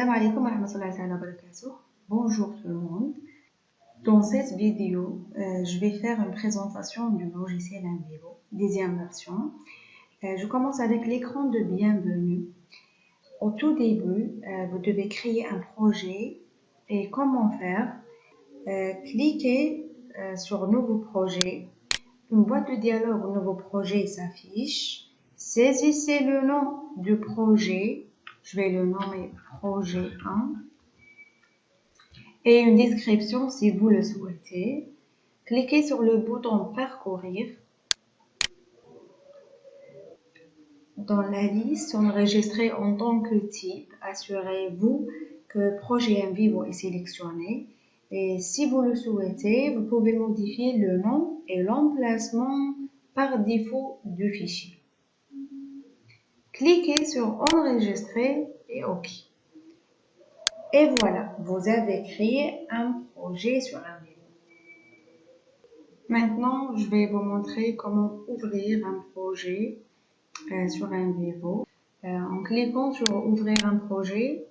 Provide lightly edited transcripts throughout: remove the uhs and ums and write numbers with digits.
Assalamu alaikum wa rahmatullahi wa barakatuh. Bonjour tout le monde. Dans cette vidéo, je vais faire une présentation du logiciel Envivo, deuxième version. Je commence avec l'écran de bienvenue. Au tout début, vous devez créer un projet. Et comment faire? Cliquez sur Nouveau projet. Une boîte de dialogue Nouveau projet s'affiche. Saisissez le nom du projet. Je vais le nommer projet 1. Et une description si vous le souhaitez. Cliquez sur le bouton parcourir. Dans la liste enregistrée en tant que type, assurez-vous que projet Envivo est sélectionné. Et si vous le souhaitez, vous pouvez modifier le nom et l'emplacement par défaut du fichier. Cliquez sur enregistrer et OK. Et voilà, vous avez créé un projet sur Envivo. Maintenant, je vais vous montrer comment ouvrir un projet sur Envivo. En cliquant sur ouvrir un projet,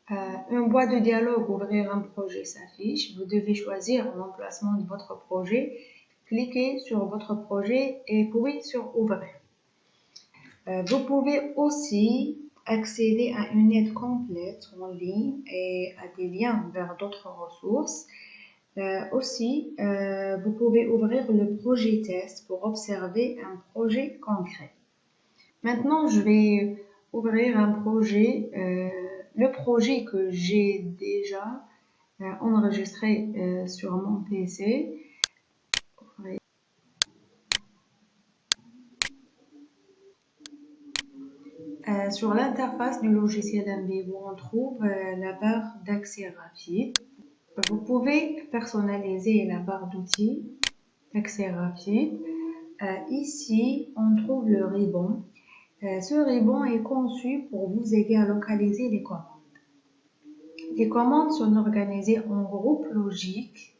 une boîte de dialogue ouvrir un projet s'affiche. Vous devez choisir l'emplacement de votre projet. Cliquez sur votre projet et puis sur ouvrir. Vous pouvez aussi accéder à une aide complète en ligne et à des liens vers d'autres ressources. Vous pouvez ouvrir le projet test pour observer un projet concret. Maintenant, je vais ouvrir un projet, le projet que j'ai déjà enregistré sur mon PC. Sur l'interface du logiciel Envivo, on trouve la barre d'accès rapide. Vous pouvez personnaliser la barre d'outils d'accès rapide. Ici, on trouve le ribbon. Ce ribbon est conçu pour vous aider à localiser les commandes. Les commandes sont organisées en groupes logiques,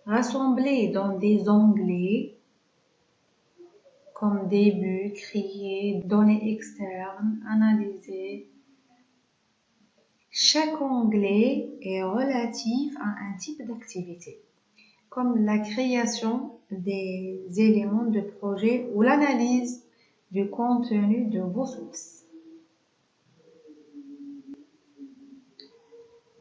rassemblées dans des onglets comme début, créer, données externes, analyser. Chaque onglet est relatif à un type d'activité, comme la création des éléments de projet ou l'analyse du contenu de vos sources.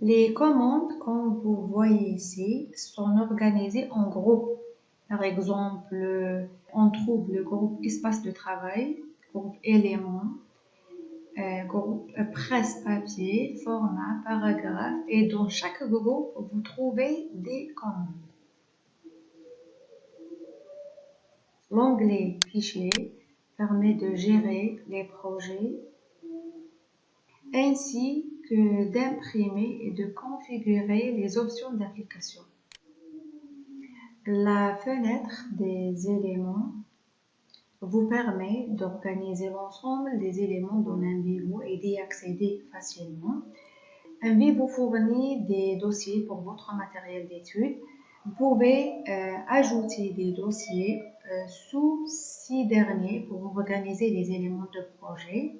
Les commandes, comme vous voyez ici, sont organisées en groupes. Par exemple, on trouve le groupe espace de travail, groupe éléments, groupe presse-papier, format, paragraphe, et dans chaque groupe, vous trouvez des commandes. L'onglet Fichier permet de gérer les projets ainsi que d'imprimer et de configurer les options d'application. La fenêtre des éléments vous permet d'organiser l'ensemble des éléments dans Envivo et d'y accéder facilement. Envivo fournit des dossiers pour votre matériel d'étude. Vous pouvez ajouter des dossiers sous ces derniers pour organiser les éléments de projet.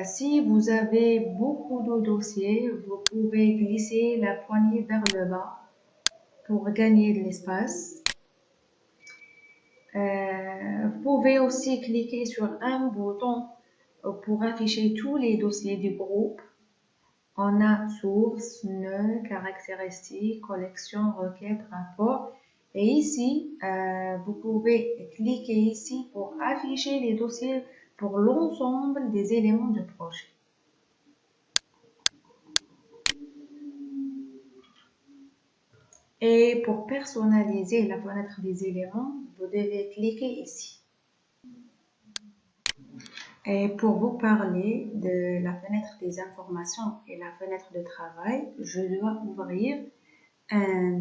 Si vous avez beaucoup de dossiers, vous pouvez glisser la poignée vers le bas pour gagner de l'espace. Vous pouvez aussi cliquer sur un bouton pour afficher tous les dossiers du groupe. On a source, nœud, caractéristiques, collection, requête, rapport. Et ici, vous pouvez cliquer ici pour afficher les dossiers pour l'ensemble des éléments de projet. Et pour personnaliser la fenêtre des éléments, vous devez cliquer ici. Et pour vous parler de la fenêtre des informations et la fenêtre de travail, je dois ouvrir un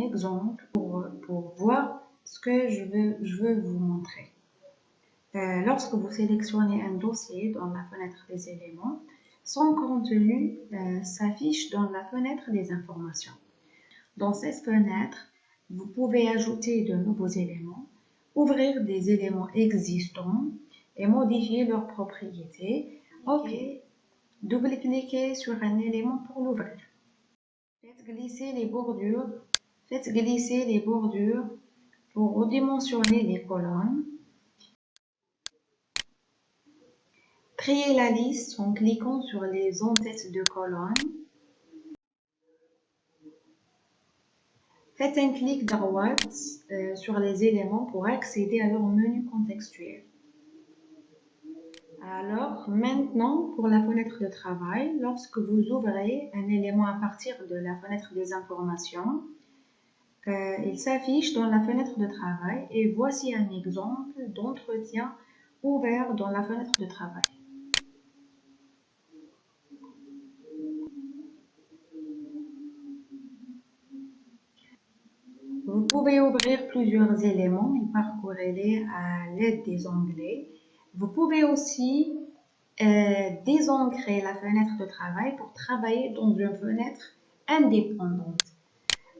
exemple pour voir ce que je veux vous montrer. Lorsque vous sélectionnez un dossier dans la fenêtre des éléments, son contenu s'affiche dans la fenêtre des informations. Dans cette fenêtre, vous pouvez ajouter de nouveaux éléments, ouvrir des éléments existants et modifier leurs propriétés. OK. Double-cliquez sur un élément pour l'ouvrir. Faites glisser les bordures. Faites glisser les bordures pour redimensionner les colonnes. Triez la liste en cliquant sur les en-têtes de colonnes. Faites un clic droit sur les éléments pour accéder à leur menu contextuel. Alors, maintenant, pour la fenêtre de travail, lorsque vous ouvrez un élément à partir de la fenêtre des informations, il s'affiche dans la fenêtre de travail et voici un exemple d'entretien ouvert dans la fenêtre de travail. Vous pouvez ouvrir plusieurs éléments et parcourir-les à l'aide des onglets. Vous pouvez aussi désancrer la fenêtre de travail pour travailler dans une fenêtre indépendante.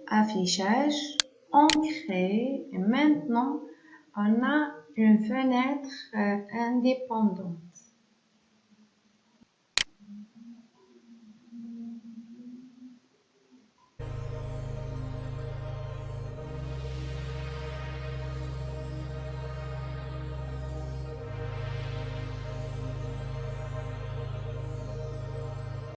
Affichage, ancré, et maintenant on a une fenêtre indépendante.